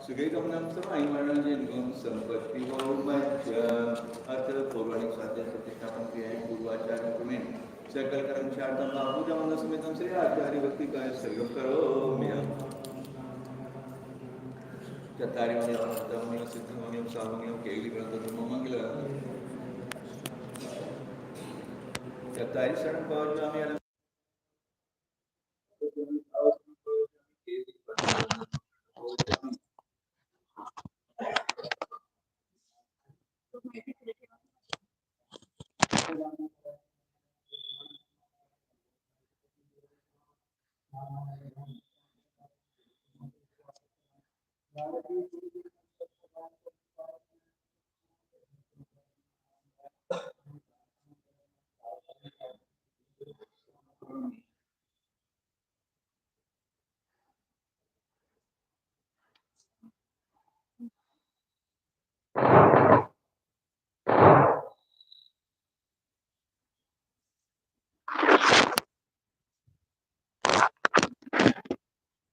सुगैगमनं समाहिमणजन्मं संपत्तिवौमज्य अथ पौराणिक स्वाध्याय प्रतिष्ठापन किया है पूर्वाचार्य क्रमेण सकल कर्मचार्थं बाहुजमनसमेतं श्री आचार्य भक्ति का सहयोग करो मैं चत्तारिमणिं धम्मं सिद्धमणिं सामणिं केली ग्रंथधर्ममंगल चत्तारि शरण पौर्णमी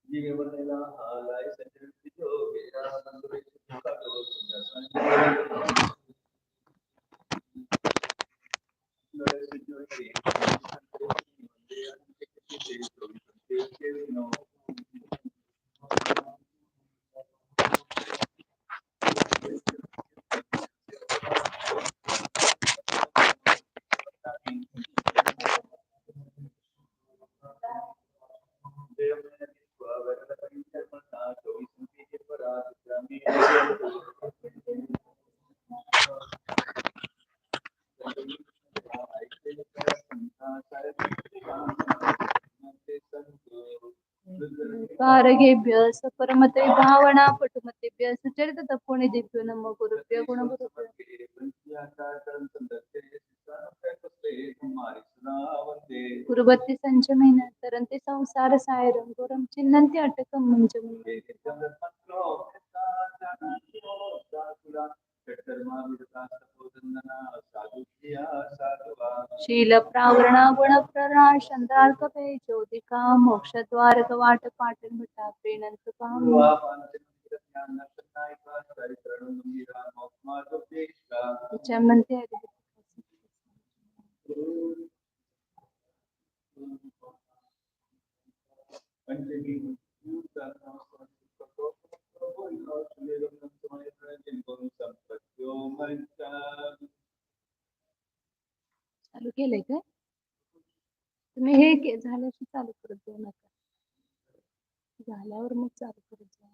जीवनेला आलाय संजय जो मेरा संतोष का तो कारगेभ्य सपरमते भावना पटुमतेभ्य सुचरित तपोनिधिभ्यो नमो गुरुभ्यो गुणगुरुभ्यो गुरुभक्ति संचमेन तरन्ते संसार सायरं गुरं चिन्नन्ति अटकं मुञ्चम् शील प्रावरणा गुण प्रराशंदार्कपे ज्योतिका मोक्षद्वार कवाट पाटन भटा प्रेणंत काम चमनते चालू केलंय का तुम्ही हे झाल्याशी चालू करत जाऊ नका झाल्यावर मग चालू करत जा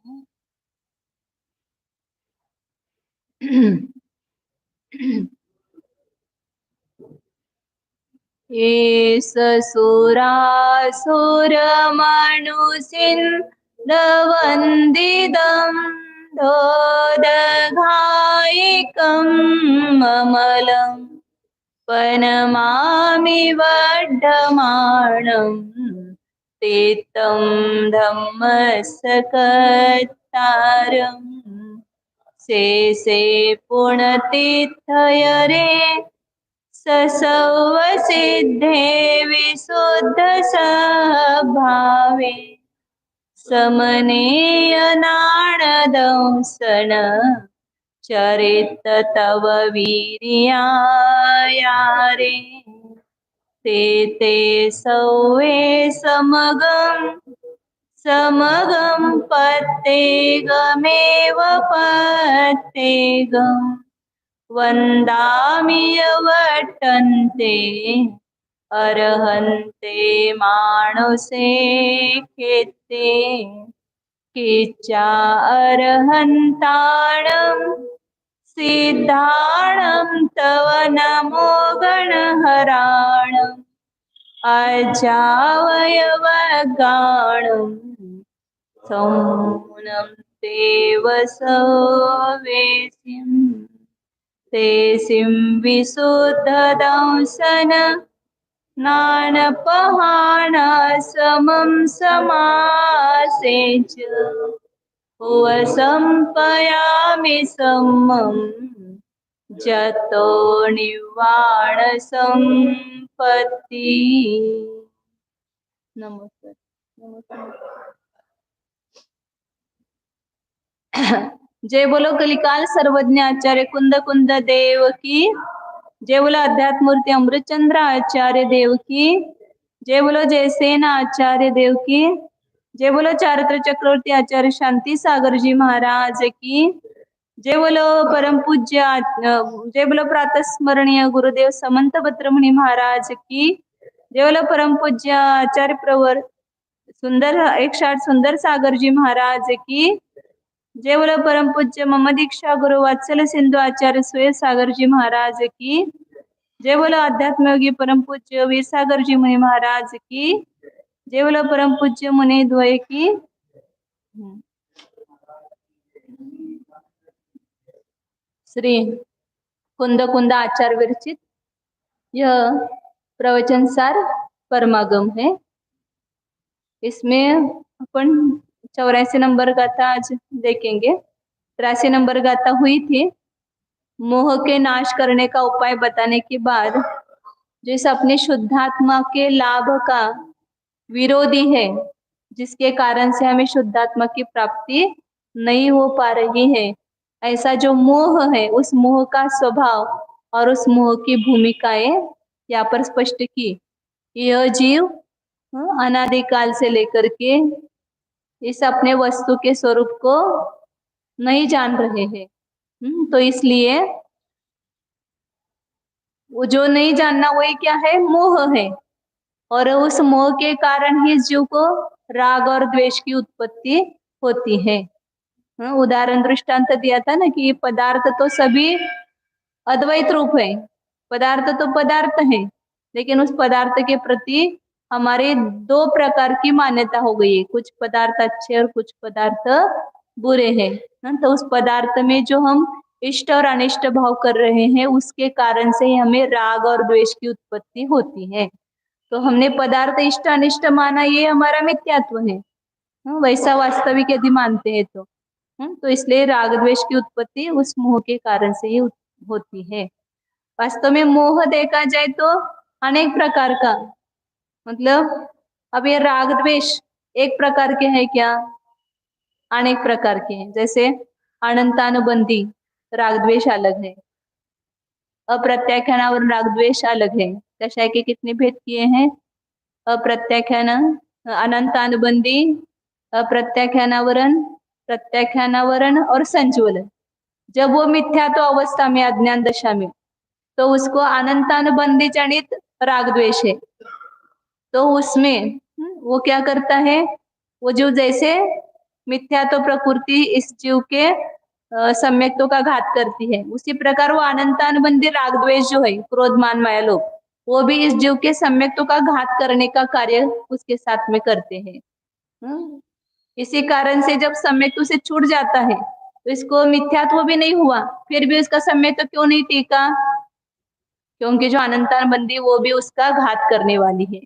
एससुरासुरमनुसिन् दवन्दिदं दोदघायिकं ममलं पनमामि वड्ढमाणं तेतं धम्मसकत्तारम् से पुणतीर्थयरे ससवसिद्धे विशुद्धसभावे समनेयनाणदंसन चरित तव वीर्यायारे ते सौवे समगं पत्तेगमेव पत्तेगं वन्दामि यवटन्ते अर्हन्ते मानुषे खेते किच्चा अर्हन्ताणं सिद्धाणं तव नमो गणहराणम् अजावयवगाणं सौनं देव तेसिं विशुद्धदंसन नानपहाना समं समासेच वसंपयामि समं जतो निवाण संपत्ति नमस्कार जय बोलो कलिकाल सर्वज्ञ आचार्य कुंद कुंद देव की। जय बोलो अध्यात्म मूर्ति अमृत चंद्र आचार्य देव की। जय बोलो जयसेन आचार्य देव की। जय बोलो चारित्र चक्रवर्ती आचार्य शांति सागर जी महाराज की। जय बोलो परम पूज्य जय बोलो प्रातः स्मरणीय गुरुदेव समंत भद्रमुनि महाराज की। जय बोलो परम पूज्य आचार्य प्रवर सुंदर 108 सुंदर सागर जी महाराज की। जय बोलो परम पूज्य मम दीक्षा गुरु वात्सल सिंधु आचार्य सुय सागर जी महाराज की। जय बोलो अध्यात्म योगी परम पूज्य वीर सागर जी मुनि महाराज की। जय बोलो परम पूज्य मुनि द्वय की। श्री कुंद कुंद आचार्य विरचित यह प्रवचन सार परमागम है। इसमें अपन 84 नंबर गाथा आज देखेंगे। 83 नंबर गाथा हुई थी। मोह के नाश करने का उपाय बताने के बाद जिस अपने शुद्धात्मा के लाभ का विरोधी है, जिसके कारण से हमें शुद्धात्मा की प्राप्ति नहीं हो पा रही है, ऐसा जो मोह है उस मोह का स्वभाव और उस मोह की भूमिकाएं यहाँ पर स्पष्ट की। यह जीव अनादिकाल से लेकर के इस अपने वस्तु के स्वरूप को नहीं जान रहे हैं। तो इसलिए वो जो नहीं जानना वही क्या है, मोह है। और उस मोह के कारण ही जीव को राग और द्वेष की उत्पत्ति होती है। उदाहरण दृष्टांत दिया था ना कि पदार्थ तो सभी अद्वैत रूप है, पदार्थ तो पदार्थ है, लेकिन उस पदार्थ के प्रति हमारे दो प्रकार की मान्यता हो गई है, कुछ पदार्थ अच्छे और कुछ पदार्थ बुरे हैं। तो उस पदार्थ में जो हम इष्ट और अनिष्ट भाव कर रहे हैं उसके कारण से हमें राग और द्वेष की उत्पत्ति होती है। तो हमने पदार्थ इष्ट अनिष्ट माना, ये हमारा मिथ्यात्व है। वैसा वास्तविक यदि मानते हैं तो इसलिए राग द्वेष की उत्पत्ति उस मोह के कारण से ही होती है। वास्तव में मोह देखा जाए तो अनेक प्रकार का, मतलब अब ये राग द्वेष एक प्रकार के हैं क्या, अनेक प्रकार के हैं। जैसे अनंतानुबंधी राग द्वेष अलग है, अप्रत्याख्यानावर राग द्वेष अलग है। कषाय के कितने भेद किए हैं, अप्रत्याख्यान, अनंतानुबंधी, अप्रत्याख्यानावरण, प्रत्याख्यानावरण और संज्वलन। जब वो मिथ्या तो अवस्था में अज्ञान दशा में तो उसको अनंतानुबंधी जनित राग द्वेष है। तो उसमें वो क्या करता है, वो जो जैसे मिथ्या तो प्रकृति इस जीव के सम्यक्तों का घात करती है, उसी प्रकार वो अनंतानुबंधी राग द्वेष जो है क्रोध मान माया लोभ, वो भी इस जीव के सम्यक्तों का घात करने का कार्य उसके साथ में करते हैं। इसी कारण से जब सम्यक्तों से छूट जाता है तो इसको मिथ्यात्व भी नहीं हुआ, फिर भी उसका सम्यक्त्व क्यों नहीं टीका, क्योंकि जो अनंतानुबंधी वो भी उसका घात करने वाली है।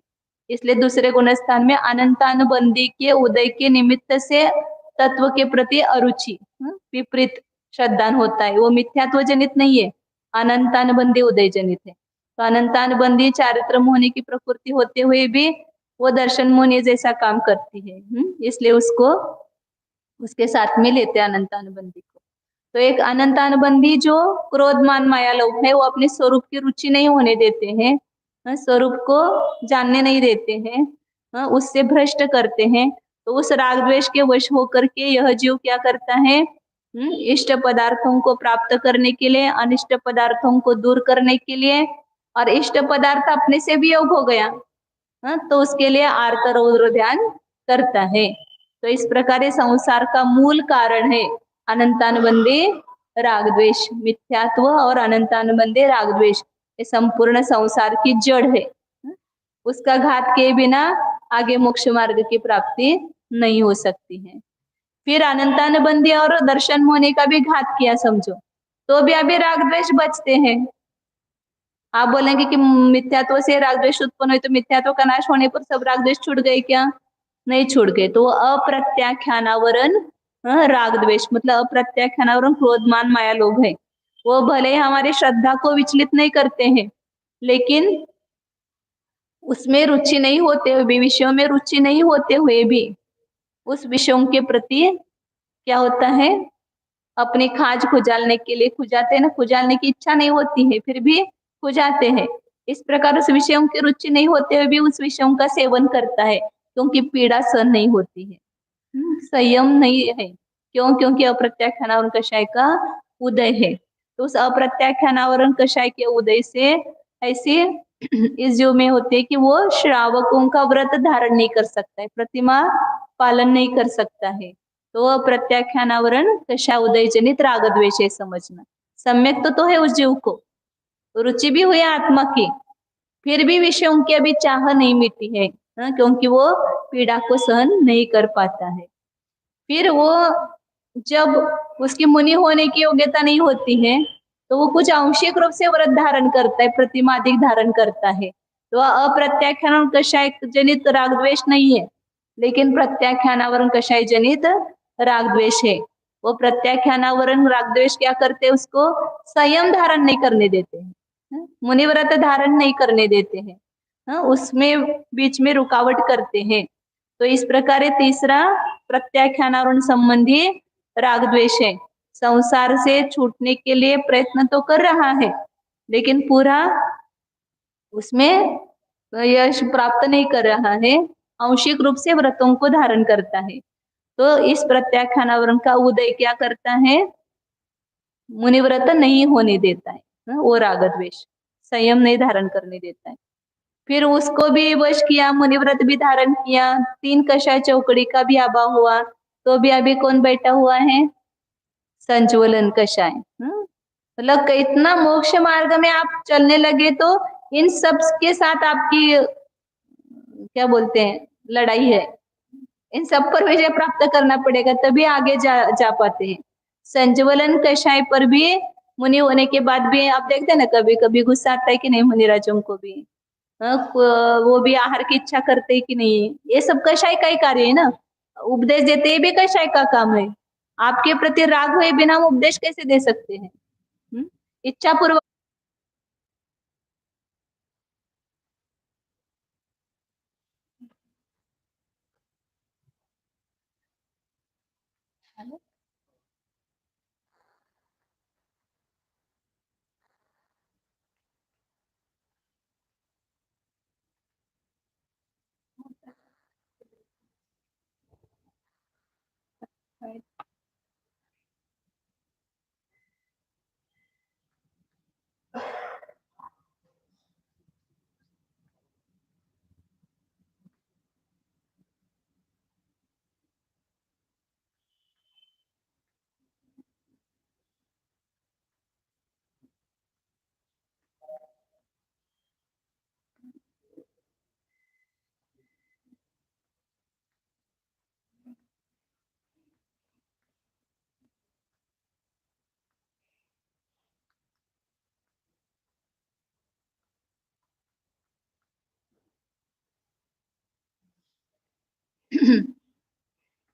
इसलिए दूसरे गुणस्थान में अनंतानुबंधी के उदय के निमित्त से तत्व के प्रति अरुचि विपरीत श्रद्धान होता है, वो मिथ्यात्व जनित नहीं है, अनंतानुबंधी उदय जनित है। तो अनंतानुबंधी चारित्र मोहनी की प्रकृति होते हुए भी वो दर्शन मोहनी जैसा काम करती है, इसलिए उसको उसके साथ में लेते हैं अनंतानुबंधी को। तो एक अनंतानुबंधी जो क्रोध मान माया लोभ है, वो अपने स्वरूप की रुचि नहीं होने देते हैं, स्वरूप को जानने नहीं देते हैं, उससे भ्रष्ट करते हैं। तो उस राग द्वेष के वश होकर के यह जीव क्या करता है, इष्ट पदार्थों को प्राप्त करने के लिए, अनिष्ट पदार्थों को दूर करने के लिए, और इष्ट पदार्थ अपने से वियोग हो गया तो उसके लिए आर्त रौद्र ध्यान करता है। तो इस प्रकार संसार का मूल कारण है अनंतानुबंधी राग द्वेष, मिथ्यात्व और अनंतानुबंधी राग द्वेष, ये संपूर्ण संसार की जड़ है। उसका घात के बिना आगे मोक्ष मार्ग की प्राप्ति नहीं हो सकती है। फिर अनंतानुबंधी और दर्शन होने का भी घात किया समझो, तो भी अभी राग द्वेष बचते हैं। आप बोलेंगे कि मिथ्यात्व से राग द्वेष उत्पन्न हुए, तो मिथ्यात्व का नाश होने पर सब राग द्वेष छूट गए क्या, नहीं छूट गए। तो अप्रत्याख्यानावरण राग द्वेष, मतलब अप्रत्याख्यानावरण क्रोध मान माया लोभ है, वो भले हमारी श्रद्धा को विचलित नहीं करते हैं, लेकिन उसमें रुचि नहीं होते हुए भी, विषयों में रुचि नहीं होते हुए भी उस विषयों के प्रति क्या होता है, अपनी खाज खुजालने के लिए खुजाते हैं ना, खुजालने की इच्छा नहीं होती है फिर भी खुजाते हैं। इस प्रकार उस विषयों की रुचि नहीं होते हुए भी उस विषयों का सेवन करता है क्योंकि पीड़ा सहन नहीं होती है। संयम नहीं है। क्यों? क्योंकि अप्रत्याख्यानावरण कषाय का उदय है। तो उस अप्रत्याख्यानावरण कषाय के उदय से ऐसे इस जीव में होते है कि वो श्रावकों का व्रत धारण नहीं कर सकता है, प्रतिमा पालन नहीं कर सकता है। तो अप्रत्याख्यानावरण कषाय उदय जनित राग द्वेष है समझना। सम्यक तो है उस जीव को, रुचि भी हुई आत्मा की, फिर भी विषयों की अभी चाह नहीं मिटी है, क्योंकि वो पीड़ा को सहन नहीं कर पाता है। फिर वो जब उसकी मुनि होने की योग्यता नहीं होती है तो वो कुछ आंशिक रूप से व्रत धारण करता है, प्रतिमा अधिक धारण करता है। तो अप्रत्याख्यान कषाय जनित राग द्वेष नहीं है, लेकिन प्रत्याख्यानावरण कषाय जनित राग द्वेष है। वो प्रत्याख्यानावरण राग द्वेष क्या करते हैं? उसको संयम धारण नहीं करने देते हैं, मुनि व्रत धारण नहीं करने देते हैं, उसमें बीच में रुकावट करते हैं। तो इस प्रकार तीसरा प्रत्याख्यानावरण संबंधी राग द्वेष है। संसार से छूटने के लिए प्रयत्न तो कर रहा है लेकिन पूरा उसमें यश प्राप्त नहीं कर रहा है, आंशिक रूप से व्रतों को धारण करता है। तो इस प्रत्याख्यानावरण का उदय क्या करता है? मुनिव्रत नहीं होने देता है, वो राग द्वेष संयम नहीं धारण करने देता है। फिर उसको भी वश किया, मुनिव्रत भी धारण किया, 3 कषाय चौकड़ी का भी अभाव हुआ, तो भी अभी कौन बैठा हुआ है? संज्वलन कषाय। मतलब इतना मोक्ष मार्ग में आप चलने लगे तो इन सब के साथ आपकी क्या बोलते हैं लड़ाई है, इन सब पर विजय प्राप्त करना पड़ेगा तभी आगे जा पाते हैं। संज्वलन कषाय पर भी मुनि होने के बाद भी आप देखते हैं ना, कभी कभी गुस्सा आता है कि नहीं मुनिराजों को भी, वो भी आहार की इच्छा करते हैं कि नहीं, ये सब कषाय का ही कार्य है ना। उपदेश देते ही भी कषाय का काम है। आपके प्रति राग हुए बिना हम उपदेश कैसे दे सकते हैं? इच्छा पूर्वक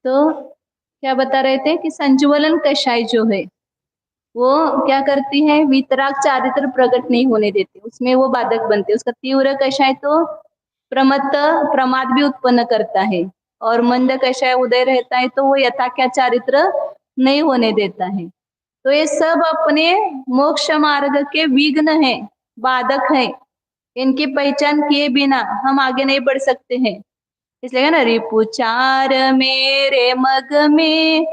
तो क्या बता रहे थे कि संज्वलन कषाय जो है वो क्या करती है? वितराग चारित्र प्रकट नहीं होने देती, उसमें वो बाधक बनते। उसका तीव्र कषाय तो प्रमाद भी उत्पन्न करता है, और मंद कषाय उदय रहता है तो वो यथा क्या चारित्र नहीं होने देता है। तो ये सब अपने मोक्ष मार्ग के विघ्न है, बाधक है। इनकी पहचान किए बिना हम आगे नहीं बढ़ सकते हैं। इसलिए ना, रिपुचार मेरे मग में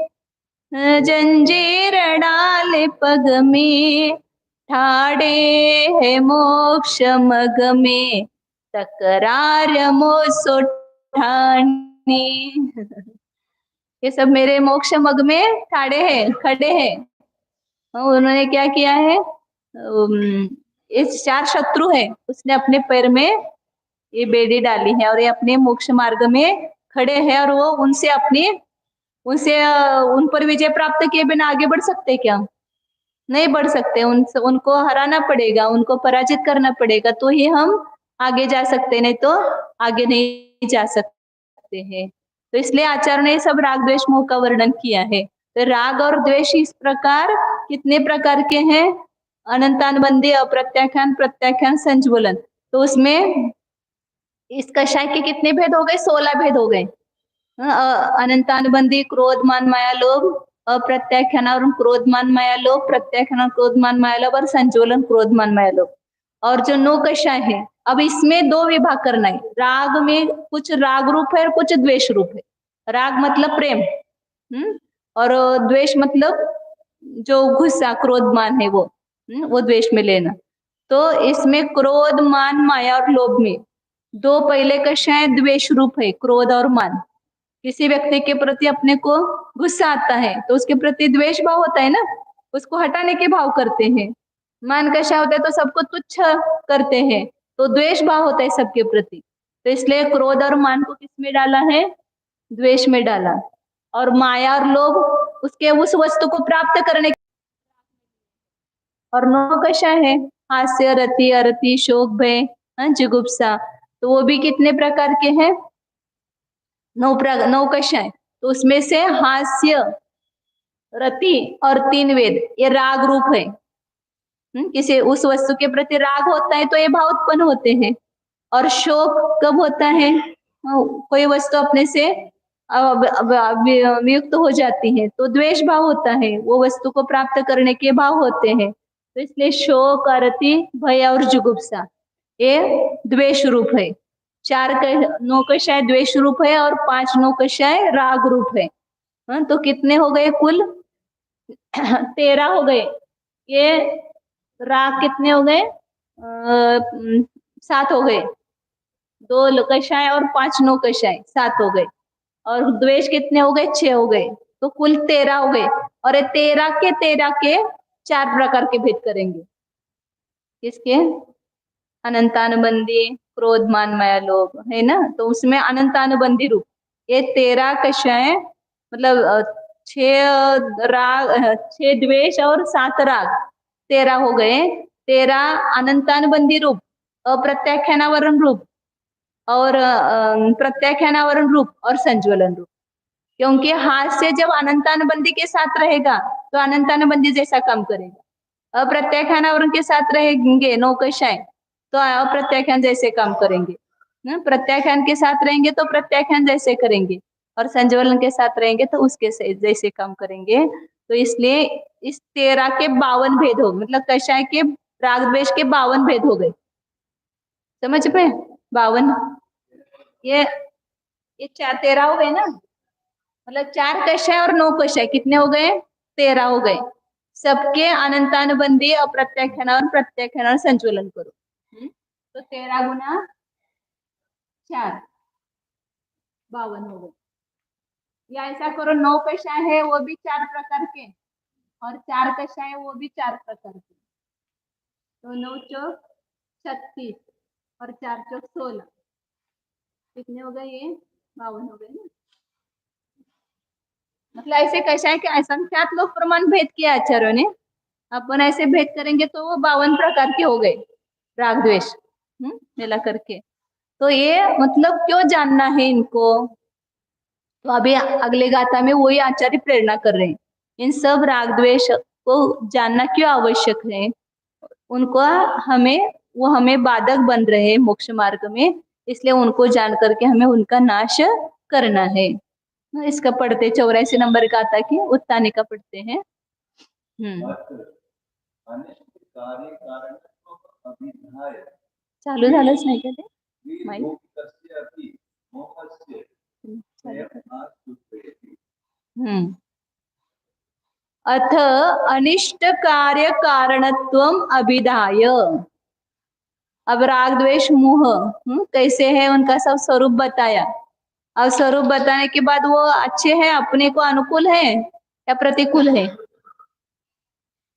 जंजीर डाल पग में, ठाड़े है मोक्ष मग में, तकरार मोसो ठानी। ये सब मेरे मोक्ष मग में ठाड़े हैं, खड़े हैं। उन्होंने क्या किया है? इस 4 शत्रु है, उसने अपने पैर में ये बेड़ी डाली है और ये अपने मोक्ष मार्ग में खड़े हैं, और वो उनसे उन पर विजय प्राप्त किए बिना आगे बढ़ सकते क्या? नहीं बढ़ सकते। उनको हराना पड़ेगा, उनको पराजित करना पड़ेगा तो ही हम आगे जा सकते, नहीं तो आगे नहीं जा सकते हैं। तो इसलिए आचार्य ने सब राग द्वेष मोह का वर्णन किया है। तो राग और द्वेष इस प्रकार कितने प्रकार के हैं? अनंतानुबंधी, अप्रत्याख्यान, प्रत्याख्यान, संज्वलन। तो उसमें इस कषाय के कितने भेद हो गए? 16 भेद हो गए। अनंतानुबंधी, क्रोध, मान, माया, लोभ, अप्रत्याख्यानावरून क्रोधमान माया लोभ, प्रत्याख्यान क्रोधमान माया लोभ और संचोलन क्रोधमान माया लोभ। और जो नो कषाय है, अब इसमें दो विभाग करना है। राग में कुछ राग रूप है और कुछ द्वेष रूप है। राग मतलब प्रेम, और द्वेष मतलब जो गुस्सा क्रोधमान है वो द्वेष में लेना। तो इसमें क्रोध मान माया और लोभ में दो पहले कषाय द्वेष रूप है, क्रोध और मान। किसी व्यक्ति के प्रति अपने को गुस्सा आता है तो उसके प्रति द्वेष भाव होता है ना, उसको हटाने के भाव करते हैं। मान कषाय होता है तो सबको तुच्छ करते हैं, तो द्वेष भाव होता है सबके प्रति। तो इसलिए क्रोध और मान को किस में डाला है? द्वेष में डाला। और माया और लोभ उसके उस वस्तु को प्राप्त करने। और नो कषाय है, हास्य, रति, अरति, शोक, भय, जुगुप्सा। तो वो भी कितने प्रकार के हैं? नौ कषाय। तो उसमें से हास्य, रति और तीन वेद ये राग रूप है। किसी उस वस्तु के प्रति राग होता है तो ये भाव उत्पन्न होते हैं। और शोक कब होता है? कोई वस्तु अपने से वियुक्त हो जाती है तो द्वेष भाव होता है, वो वस्तु को प्राप्त करने के भाव होते हैं। तो इसलिए शोक, अरति, भय और जुगुप्सा ये द्वेष रूप है। नौ कषाय द्वेष रूप है और 5 नौ कषाय राग रूप है। तो कितने हो गए कुल? 13 हो गए। ये राग कितने हो गए? 7 हो गए। 2 कषाय और 5 नौ कषाय 7 हो गए। और द्वेष कितने हो गए? 6 हो गए। तो कुल 13 हो गए। और ये 13 के 4 प्रकार के भेद करेंगे। किसके? अनंतानुबंधी, क्रोध, मान, माया, लोभ है ना। तो उसमें अनंतानुबंधी रूप ये 13 कषाय, मतलब 6 द्वेष और 7 राग, 13 हो गए। 13 अनंतानुबंधी रूप, अप्रत्याख्यानावरण रूप और प्रत्याख्यानावरण रूप और संज्वलन रूप। क्योंकि हास्य जब अनंतानुबंधी के साथ रहेगा तो अनंतानुबंधी जैसा काम करेगा। अप्रत्याख्यानावरण के साथ रहेंगे नौ कषाय तो अप्रत्याख्यान जैसे काम करेंगे। प्रत्याख्यान के साथ रहेंगे तो प्रत्याख्यान जैसे करेंगे, और संज्वलन के साथ रहेंगे तो उसके जैसे काम करेंगे। तो इसलिए इस 13 के 52 भेद हो, मतलब कषाय के राग द्वेष के 52 भेद हो गए। समझ में? 52 ये 13 हो गए ना, मतलब 4 कषाय और 9 कषाय कितने हो गए? 13 हो गए। सबके अनंतानुबंधी, अप्रत्याख्यान और प्रत्याख्यान और संचलन करो। तो 13 गुना 4 52 हो गए। या ऐसा करो, 9 कषाय है वो भी 4 प्रकार के और 4 कषाय है वो भी 4 प्रकार के। तो 9 चौक 36 और 4 चौक 16 कितने हो गए? ये 52 हो गए ना। मतलब ऐसे कषाय के असंख्यात लोग प्रमाण भेद किया आचार्यों ने। अपन ऐसे भेद करेंगे तो वो 52 प्रकार के हो गए राग द्वेष मिला करके। तो ये मतलब क्यों जानना है इनको? तो अभी अगले गाथा में वही आचार्य प्रेरणा कर रहे हैं। इन सब राग द्वेष को जानना क्यों आवश्यक है? उनको हमें बाधक बन रहे हैं मोक्ष मार्ग में, इसलिए उनको जान करके हमें उनका नाश करना है। इसका पढ़ते 84 नंबर का आता कि उत्तानी का पढ़ते हैं। चालू झालंच नाही का ते? अथ अनिष्ट कार्य कारणत्वम अभिधाय। अब राग द्वेष मोह कैसे है उनका सब स्वरूप बताया। अब स्वरूप बताने के बाद वो अच्छे हैं, अपने को अनुकूल है या प्रतिकूल है?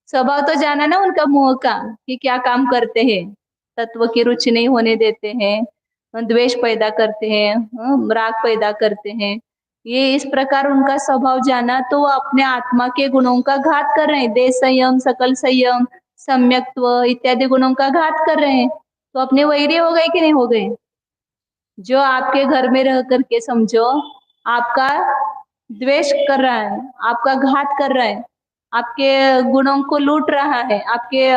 स्वभाव तो जाना ना उनका मोह का कि क्या काम करते हैं। तत्व की रुचि नहीं होने देते हैं, द्वेष पैदा करते हैं, राग पैदा करते हैं। ये इस प्रकार उनका स्वभाव जाना तो वो अपने आत्मा के गुणों का घात कर रहे हैं। देह संयम, सकल संयम, सम्यक्त्व इत्यादि गुणों का घात कर रहे हैं। तो अपने वैरी हो गए कि नहीं हो गए? जो आपके घर में रह करके समझो आपका द्वेष कर रहा है, आपका घात कर रहा है, आपके गुणों को लूट रहा है, आपके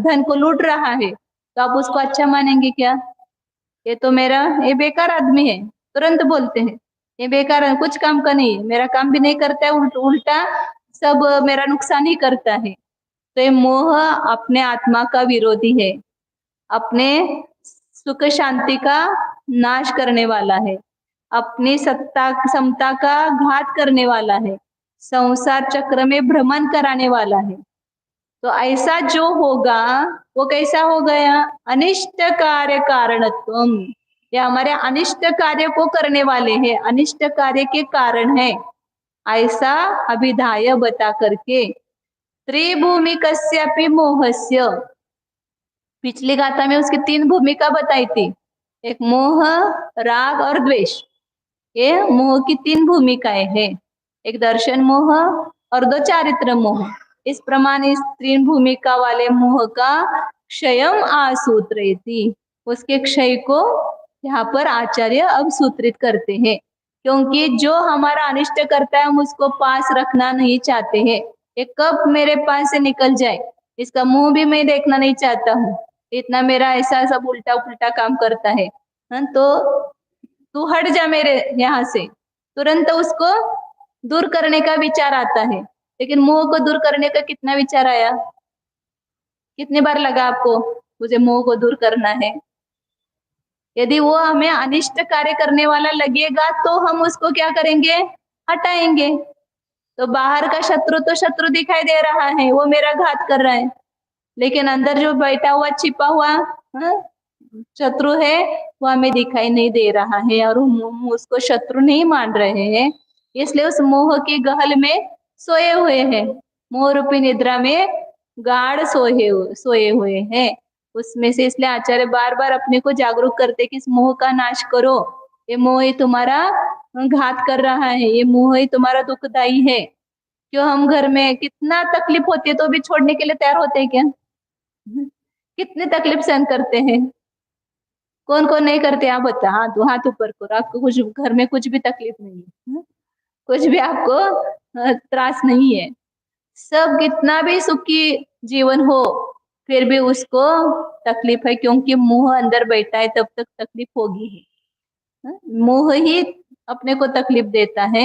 धन को लूट रहा है, तो आप उसको अच्छा मानेंगे क्या? ये तो ये बेकार आदमी है, तुरंत बोलते हैं ये बेकार है, कुछ काम का नहीं है, मेरा काम भी नहीं करता है, उल्टा सब मेरा नुकसान ही करता है। तो ये मोह अपने आत्मा का विरोधी है, अपने सुख शांति का नाश करने वाला है, अपनी सत्ता समता का घात करने वाला है, संसार चक्र में भ्रमण कराने वाला है। तो ऐसा जो होगा वो कैसा हो गया? अनिष्ट कार्य कारणत्वम। ये हमारे अनिष्ट कार्य को करने वाले हैं, अनिष्ट कार्य के कारण है, ऐसा अभिधाय बता करके त्रिभूमिकस्यापि मोहस्य। पिछली गाथा में उसकी 3 भूमिका बताई थी, एक मोह, राग और द्वेष। ये मोह की 3 भूमिकाएं हैं, एक दर्शन मोह और 2 चारित्र मोह। इस प्रमाण इस 3 भूमिका वाले मोह का क्षयम आसूत्रयति, उसके क्षय को यहाँ पर आचार्य अब सूत्रित करते हैं। क्योंकि जो हमारा अनिष्ट करता है हम उसको पास रखना नहीं चाहते हैं। ये कब मेरे पास से निकल जाए, इसका मुंह भी मैं देखना नहीं चाहता हूँ, इतना मेरा ऐसा सब उल्टा पुल्टा काम करता है। तो तू हट जा मेरे यहाँ से, तुरंत उसको दूर करने का विचार आता है। लेकिन मोह को दूर करने का कितना विचार आया? कितने बार लगा आपको मुझे मोह को दूर करना है? यदि वो हमें अनिष्ट कार्य करने वाला लगेगा तो हम उसको क्या करेंगे? हटाएंगे। तो बाहर का शत्रु तो शत्रु दिखाई दे रहा है, वो मेरा घात कर रहा है, लेकिन अंदर जो बैठा हुआ छिपा हुआ शत्रु है वो हमें दिखाई नहीं दे रहा है और हम उसको शत्रु नहीं मान रहे हैं। इसलिए उस मोह के गहल में सोए हुए हैं, मोह रूपी निद्रा में गाढ़ सोए हुए हैं उसमें से। इसलिए आचार्य बार बार अपने को जागरूक करते कि इस मोह का नाश करो, ये मोह ही तुम्हारा घात कर रहा है, ये मोह ही तुम्हारा दुखदाई है। क्यों हम घर में कितना तकलीफ होती है तो भी छोड़ने के लिए तैयार होते हैं क्या? कितनी तकलीफ सहन करते हैं? कौन कौन नहीं करते आप बता, हाथ ऊपर करो। आपको कुछ घर में कुछ भी तकलीफ नहीं है, कुछ भी आपको त्रास नहीं है, सब कितना भी सुखी जीवन हो फिर भी उसको तकलीफ है, क्योंकि मुंह अंदर बैठा है तब तक तकलीफ होगी ही। मोह ही अपने को तकलीफ देता है।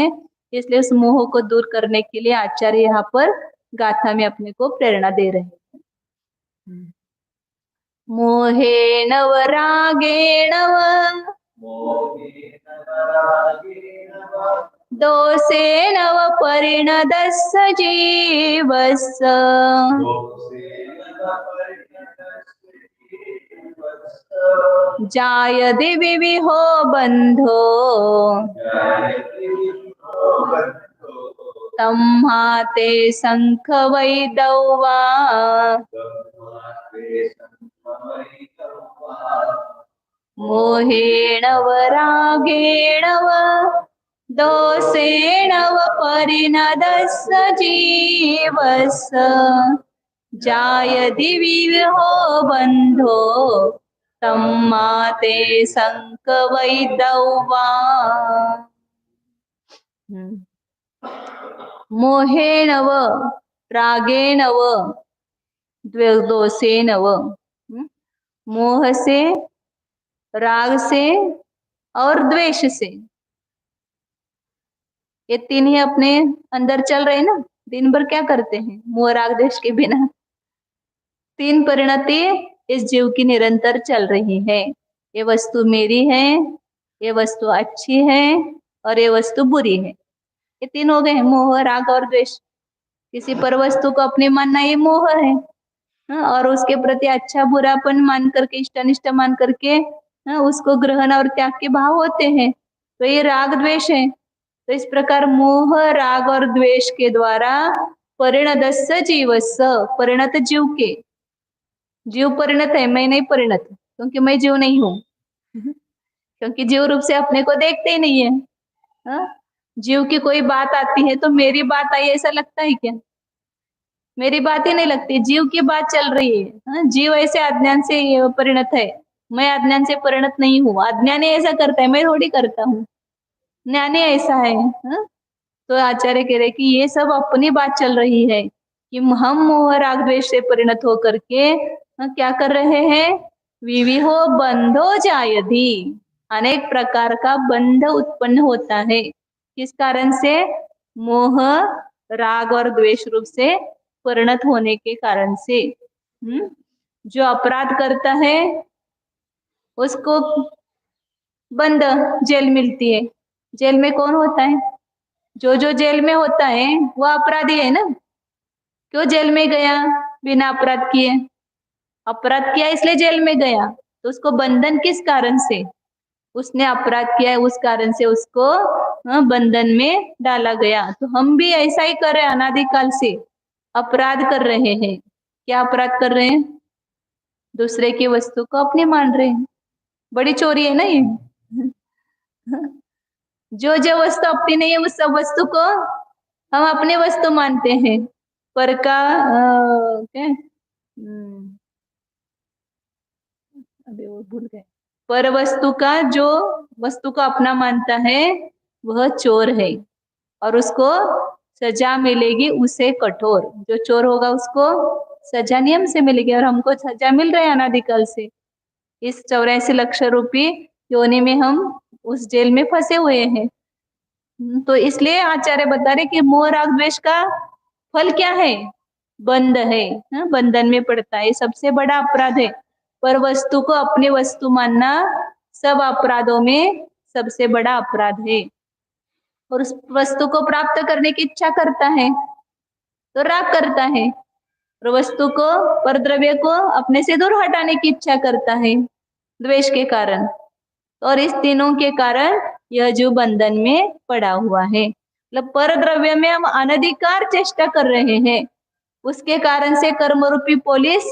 इसलिए उस मोह को दूर करने के लिए आचार्य यहाँ पर गाथा में अपने को प्रेरणा दे रहे हैं। मोहेन व रागेण दोषेण व परिणदस्य जीवस्य जायते विविहो बंधो तम्हाते शंख वैदौवा मोहेण व रागेण व दोषेण व परिणदस्य जीवस्य जायति विविहो बंधो तम्माते शंख वैदौवा। मोहेन व रागेण व दोषेण व, मोह से, राग से और द्वेष से, ये 3 ही अपने अंदर चल रहे ना। दिन भर क्या करते हैं मोह राग द्वेष के बिना? 3 परिणति इस जीव की निरंतर चल रही है। ये वस्तु मेरी है, ये वस्तु अच्छी है और ये वस्तु बुरी है। ये 3 हो गए, मोह राग और द्वेष। किसी पर वस्तु को अपने मानना ये मोह है, और उसके प्रति अच्छा बुरापन मान करके, इष्ट अनिष्ट मान करके उसको ग्रहण और त्याग के भाव होते हैं, तो ये राग द्वेष है। तो इस प्रकार मोह राग और द्वेष के द्वारा परिणदस्य जीवस्य, परिणत जीव के, जीव परिणत है, मैं नहीं परिणत, क्योंकि मैं जीव नहीं हूँ। क्योंकि जीव रूप से अपने को देखते ही नहीं है। जीव की कोई बात आती है तो मेरी बात आई ऐसा लगता है क्या? मेरी बात ही नहीं लगती, जीव की बात चल रही है। जीव ऐसे अज्ञान से परिणत है, मैं अज्ञान से परिणत नहीं हूँ। अज्ञानी ऐसा करता है, मैं थोड़ी करता हूँ, ज्ञानी ऐसा है। तो आचार्य कह रहे कि ये सब अपनी बात चल रही है कि हम मोह राग द्वेष से परिणत होकर के क्या कर रहे हैं? विविहो बंधो जायति, अनेक प्रकार का बंध उत्पन्न होता है। किस कारण से? मोह राग और द्वेष रूप से परिणत होने के कारण से। जो अपराध करता है उसको बंद जेल मिलती है। जेल में कौन होता है? जो जेल में होता है वो अपराधी है ना। क्यों जेल में गया? बिना अपराध किए। अपराध किया इसलिए जेल में गया, तो उसको बंधन किस कारण से? उसने अपराध किया है, उस कारण से उसको बंधन में डाला गया। तो हम भी ऐसा ही कर रहे हैं, अनादिकाल से अपराध कर रहे हैं। क्या अपराध कर रहे हैं? दूसरे की वस्तु को अपने मान रहे हैं। बड़ी चोरी है ना ये। जो वस्तु अपनी नहीं है उस सब वस्तु को हम अपने वस्तु मानते हैं। पर का क्या, अभी वो भूल गए। पर वस्तु का जो वस्तु को अपना मानता है वह चोर है, और उसको सजा मिलेगी उसे कठोर। जो चोर होगा उसको सजा नियम से मिलेगी, और हमको सजा मिल रहा है अनादिकाल से। इस 84 लाख रूपी योनि में हम उस जेल में फंसे हुए हैं। तो इसलिए आचार्य बता रहे कि मोह राग द्वेष का फल क्या है? बंध है, बंधन में पड़ता है। सबसे बड़ा अपराध है। पर वस्तु को अपनी वस्तु मानना सब अपराधों में सबसे बड़ा अपराध है। और उस वस्तु को प्राप्त करने की इच्छा करता है तो राग करता है, और वस्तु को, पर द्रव्य को अपने से दूर हटाने की इच्छा करता है द्वेष के कारण। और इस तीनों के कारण यह जीव बंधन में पड़ा हुआ है। मतलब पर द्रव्य में हम अनधिकार चेष्टा कर रहे हैं, उसके कारण से कर्म रूपी पुलिस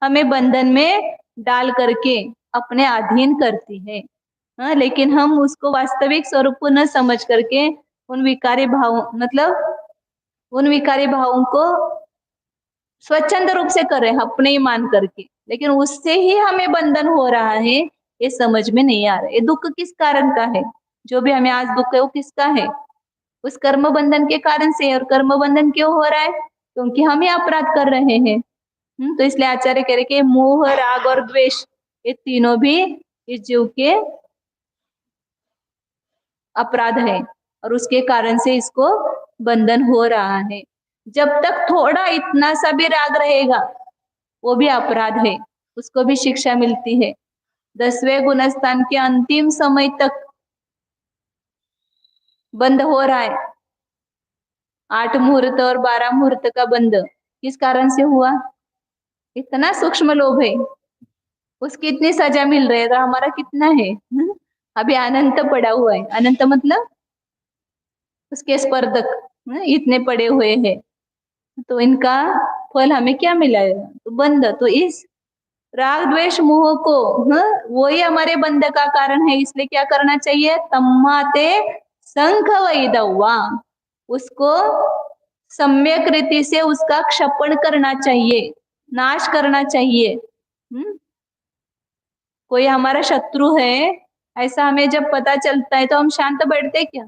हमें बंधन में डाल करके अपने अधीन करती है। लेकिन हम उसको वास्तविक स्वरूप को न समझ करके उन विकारी भावों को स्वच्छंद रूप से कर रहे हैं अपने ही मान करके, लेकिन उससे ही हमें बंधन हो रहा है ये समझ में नहीं आ रहा है। ये दुख किस कारण का है? जो भी हमें आज दुख है वो किसका है? उस कर्म बंधन के कारण से। और कर्म बंधन क्यों हो रहा है? क्योंकि हम ही अपराध कर रहे हैं। तो इसलिए आचार्य कह रहे कि मोह राग और द्वेष ये तीनों भी इस जीव के अपराध है, और उसके कारण से इसको बंधन हो रहा है। जब तक थोड़ा इतना सा भी राग रहेगा वो भी अपराध है, उसको भी शिक्षा मिलती है। 10वें गुणस्थान के अंतिम समय तक बंद हो रहा है। 8 मुहूर्त और 12 मुहूर्त का बंद किस कारण से हुआ? इतना सूक्ष्म लोभ है, उसकी इतनी सजा मिल रही है, तो हमारा कितना है? अभी अनंत पड़ा हुआ है। अनंत मतलब उसके स्पर्धक इतने पड़े हुए हैं, तो इनका फल हमें क्या मिला है? तो बंध। तो इस राग द्वेष मोह को वही हमारे बंध का कारण है। इसलिए क्या करना चाहिए? तम्माते संख वैदवा, उसको सम्यक रीति से उसका क्षपण करना चाहिए, नाश करना चाहिए। कोई हमारा शत्रु है ऐसा हमें जब पता चलता है तो हम शांत बैठते क्या?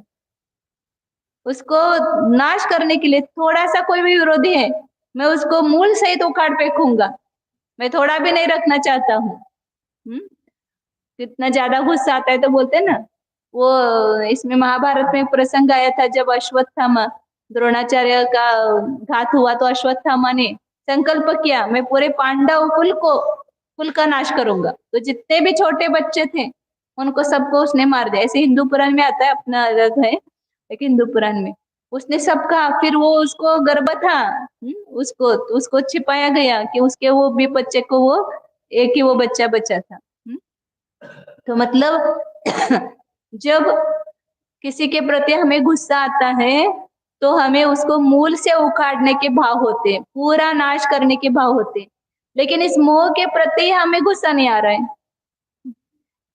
उसको नाश करने के लिए थोड़ा सा कोई भी विरोधी है, मैं उसको मूल सहित उखाड़ फेंकूंगा, मैं थोड़ा भी नहीं रखना चाहता हूँ। कितना ज्यादा गुस्सा आता है तो बोलते हैं ना, वो इसमें महाभारत में प्रसंग आया था जब अश्वत्थामा, द्रोणाचार्य का घात हुआ तो अश्वत्थामा ने संकल्प किया मैं पूरे पांडव कुल का नाश करूंगा। तो जितने भी छोटे बच्चे थे उनको सबको उसने मार दिया। ऐसे हिंदू पुराण में आता है, अपना अलग है लेकिन हिंदू पुराण में उसने सबका, फिर वो उसको गर्भ था, उसको छिपाया गया कि उसके वो भी बच्चे को वो एक ही वो बच्चा बचा था। तो मतलब जब किसी के प्रति हमें गुस्सा आता है तो हमें उसको मूल से उखाड़ने के भाव होते हैं, पूरा नाश करने के भाव होते हैं। लेकिन इस मोह के प्रति हमें गुस्सा नहीं आ रहा है।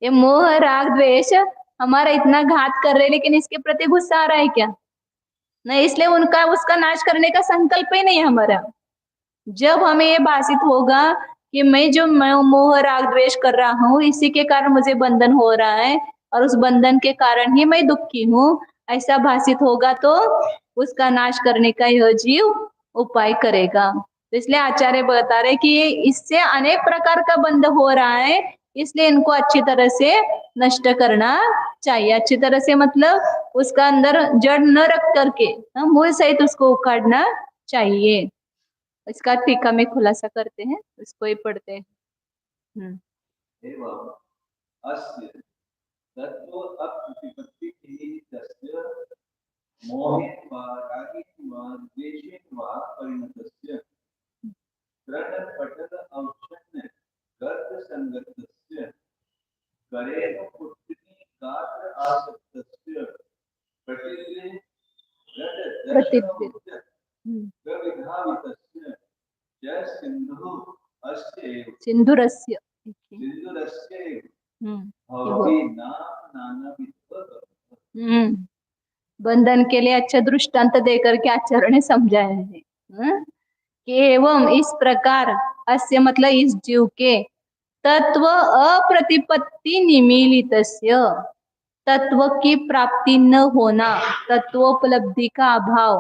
ये मोह राग द्वेष हमारा इतना घात कर रहे, लेकिन इसके प्रति गुस्सा आ रहा है क्या? नहीं, इसलिए उसका नाश करने का संकल्प ही नहीं है हमारा। जब हमें ये भाषित होगा कि मैं जो मोह राग द्वेष कर रहा हूँ इसी के कारण मुझे बंधन हो रहा है और उस बंधन के कारण ही मैं दुखी हूँ, ऐसा भाषित होगा तो उसका नाश करने का यह जीव उपाय करेगा। तो इसलिए आचार्य बता रहे कि इससे अनेक प्रकार का बंध हो रहा है, इसलिए इनको अच्छी तरह से नष्ट करना चाहिए। अच्छी तरह से मतलब उसका अंदर जड़ न रख करके मूल सहित उसको उखाड़ना चाहिए। इसका टीका में खुलासा करते हैं, इसको ही पढ़ते हैं। एवं अस्य तत्व अप्रतिपत्ति तस्य मोहेन वा रागेन वा द्वेषेन वा परिणतस्य तृणपटल औषण्य गर्भ संगतस्य करेण पुत्री गात्र आसक्तस्य प्रतिद्वे प्रतिद्वे प्रविधावितस्य च सिन्धुः अस्य एव सिंधुरस्य सिन्धुरस्य एव ये भवति नाम नानाविध बंधन के लिए अच्छा दृष्टांत देकर के आचार्य ने समझाया है कि एवं इस प्रकार अस्य मतलब इस जीव के तत्व अप्रतिपत्ति निमीलितस्य तत्व की प्राप्ति न होना, तत्वोपलब्धि का अभाव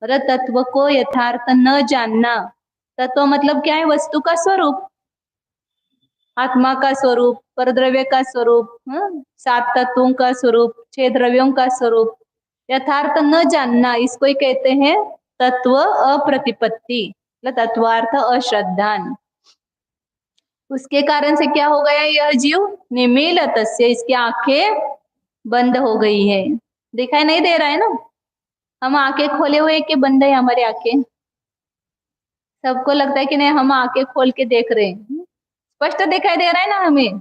और तत्व को यथार्थ न जानना। तत्व मतलब क्या है? वस्तु का स्वरूप, आत्मा का स्वरूप, परद्रव्य का स्वरूप, 7 तत्वों का स्वरूप, 6 द्रव्यों का स्वरूप यथार्थ न जानना, इसको ही कहते हैं तत्व अप्रतिपत्ति, मतलब तत्वार्थ अश्रद्धान। उसके कारण से क्या हो गया? यह जीव निमीलितस्य, इसकी आंखें बंद हो गई है, दिखाई नहीं दे रहा है ना। हम आंखें खोले हुए कि बंद है हमारी आंखें? सबको लगता है कि नहीं, हम आंखें खोल के देख रहे हैं, स्पष्ट दिखाई दे रहा है ना हमें?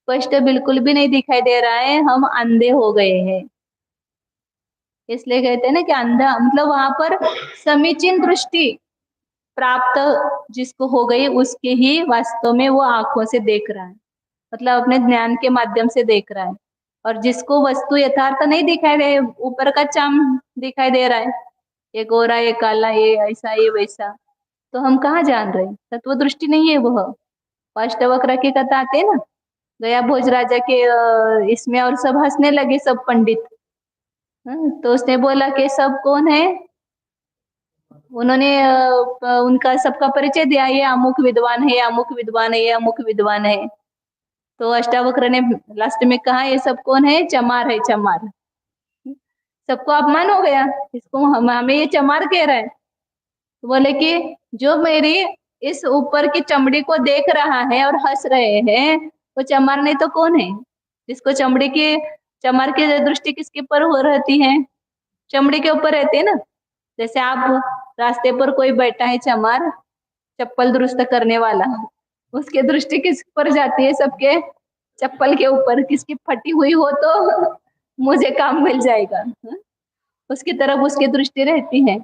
स्पष्ट बिल्कुल भी नहीं दिखाई दे रहा है, हम अंधे हो गए हैं। इसलिए कहते हैं ना कि अंधा मतलब वहां पर समीचीन दृष्टि प्राप्त जिसको हो गई उसके ही वास्तव में वो आंखों से देख रहा है, मतलब अपने ज्ञान के माध्यम से देख रहा है। और जिसको वस्तु यथार्थ नहीं दिखाई दे, ऊपर का चाम दिखाई दे रहा है, ये गोरा, ये काला, ये ऐसा, ये वैसा, तो हम कहाँ जान रहे हैं? तत्व दृष्टि नहीं है वह। अष्टवक्र की कथा आते है ना, गया भोज राजा के इसमें, और सब हंसने लगे सब पंडित। तो उसने बोला कि सब कौन है? उन्होंने उनका सबका परिचय दिया, ये अमुक विद्वान है, अमुक विद्वान है, ये अमुक विद्वान है। तो अष्टावक्र ने लास्ट में कहा ये सब कौन है? चमार है, चमार। सबको अपमान हो गया, इसको हमें ये चमार कह रहा है। तो बोले कि जो मेरी इस ऊपर की चमड़ी को देख रहा है और हंस रहे हैं वो चमार नहीं तो कौन है? जिसको चमड़ी की, चमार की दृष्टि किसके ऊपर हो रहती है? चमड़ी के ऊपर रहती है ना। जैसे आप रास्ते पर कोई बैठा है चमार, चप्पल दुरुस्त करने वाला, उसके दृष्टि किस पर जाती है? सबके चप्पल के ऊपर, किसकी फटी हुई हो तो मुझे काम मिल जाएगा, उसकी तरफ उसकी दृष्टि रहती है।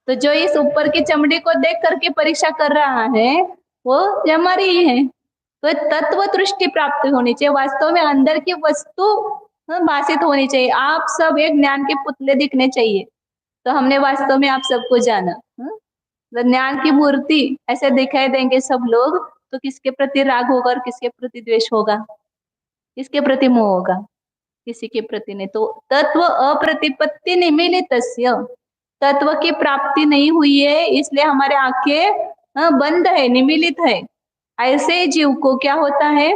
तो जो इस ऊपर की चमड़ी को देख करके परीक्षा कर रहा है वो चमार ही है। तो तत्व दृष्टि प्राप्त होनी चाहिए, वास्तव में अंदर की वस्तु भाषित होनी चाहिए। आप सब एक ज्ञान के पुतले दिखने चाहिए, तो हमने वास्तव में आप सबको जाना। ज्ञान की मूर्ति ऐसे दिखाई देंगे सब लोग, तो किसके प्रति राग होगा और किसके प्रति द्वेष होगा? किसके प्रति मोह होगा? किसी के प्रति नहीं। तो तत्व अप्रतिपत्ति निमीलितस्य, तत्व की प्राप्ति नहीं हुई है, इसलिए हमारे आंखें बंद है, निमीलित है। ऐसे जीव को क्या होता है?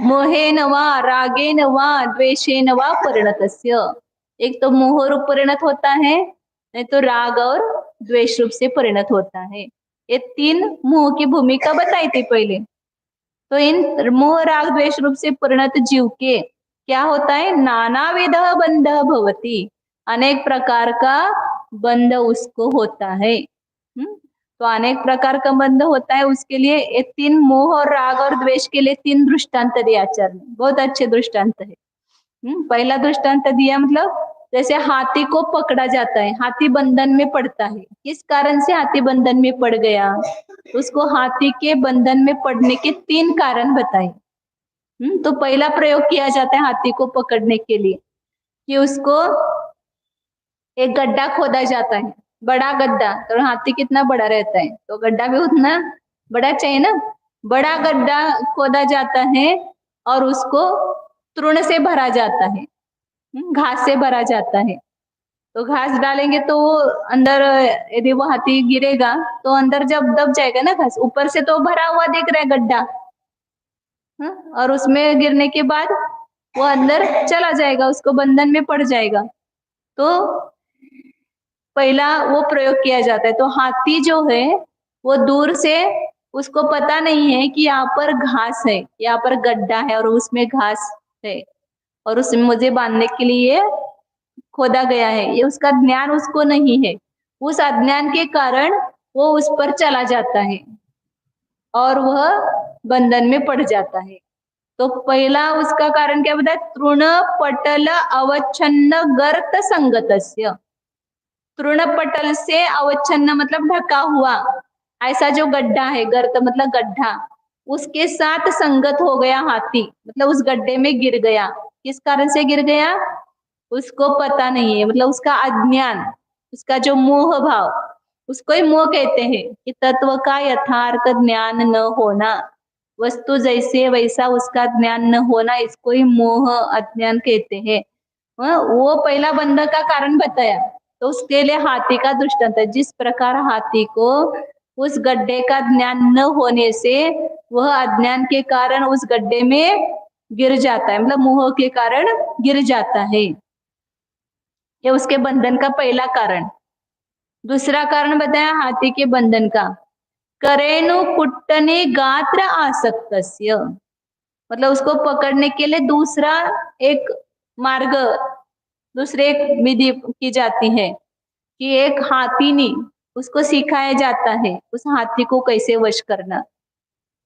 मोहेन वा रागेन वा द्वेषेन वा परिणतस्य, एक तो मोह रूप परिणत होता है, नहीं तो राग और द्वेष रूप से परिणत होता है। ये 3 मोह की भूमिका बताई थी पहले। तो इन मोह राग द्वेष रूप से परिणत जीव के क्या होता है? नानाविध बंध भवति, अनेक प्रकार का बंध उसको होता है। तो अनेक प्रकार का बंध होता है, उसके लिए ये 3 मोह और राग और द्वेष के लिए 3 दृष्टांत दिया आचार्य ने, बहुत अच्छे दृष्टांत है। पहला दृष्टांत दिया मतलब जैसे हाथी को पकड़ा जाता है, हाथी बंधन में पड़ता है, किस कारण से हाथी बंधन में पड़ गया? उसको हाथी के बंधन में पड़ने के 3 कारण बताए। तो पहला प्रयोग किया जाता है हाथी को पकड़ने के लिए कि उसको एक गड्ढा खोदा जाता है, बड़ा गड्ढा। तो हाथी कितना बड़ा रहता है, तो गड्ढा भी उतना बड़ा चाहिए ना। बड़ा गड्ढा खोदा जाता है और उसको तृण से भरा जाता है, घास से भरा जाता है। तो घास डालेंगे तो वो अंदर, यदि वो हाथी गिरेगा तो अंदर जब दब जाएगा ना घास, ऊपर से तो भरा हुआ दिख रहा है गड्ढा, और उसमें गिरने के बाद वो अंदर चला जाएगा, उसको बंधन में पड़ जाएगा। तो पहला वो प्रयोग किया जाता है। तो हाथी जो है वो दूर से, उसको पता नहीं है कि यहाँ पर घास है, यहाँ पर गड्ढा है और उसमें घास है और उसमें मुझे बांधने के लिए खोदा गया है, ये उसका ज्ञान उसको नहीं है। उस अज्ञान के कारण वो उस पर चला जाता है और वह बंधन में पड़ जाता है। तो पहला उसका कारण क्या बताया? तृण पटल अवच्छन्न गर्त संगतस्य। तृण पटल से अवच्छन्न मतलब ढका हुआ, ऐसा जो गड्ढा है, गर्त मतलब गड्ढा, उसके साथ संगत हो गया हाथी, मतलब उस गड्ढे में गिर गया। किस कारण से गिर गया उसको पता नहीं है, मतलब उसका अज्ञान, उसका जो मोह भाव, उसको ही मोह कहते हैं कि तत्व का यथार्थ ज्ञान न होना, वस्तु जैसे वैसा उसका ज्ञान न होना, इसको ही मोह अज्ञान कहते हैं। वो पहला बंधन का कारण बताया। तो उसके लिए हाथी का दृष्टांत है। जिस प्रकार हाथी को उस गड्ढे का ज्ञान न होने से वह अज्ञान के कारण उस गड्ढे में गिर जाता है, मतलब मोह के कारण गिर जाता है, ये उसके बंधन का पहला कारण। दूसरा कारण बताया हाथी के बंधन का, करेणु कुट्टने गात्र आसक्तस्य, मतलब उसको पकड़ने के लिए दूसरा एक मार्ग, दूसरे एक विधि की जाती है कि एक हाथीनी, उसको सिखाया जाता है उस हाथी को कैसे वश करना।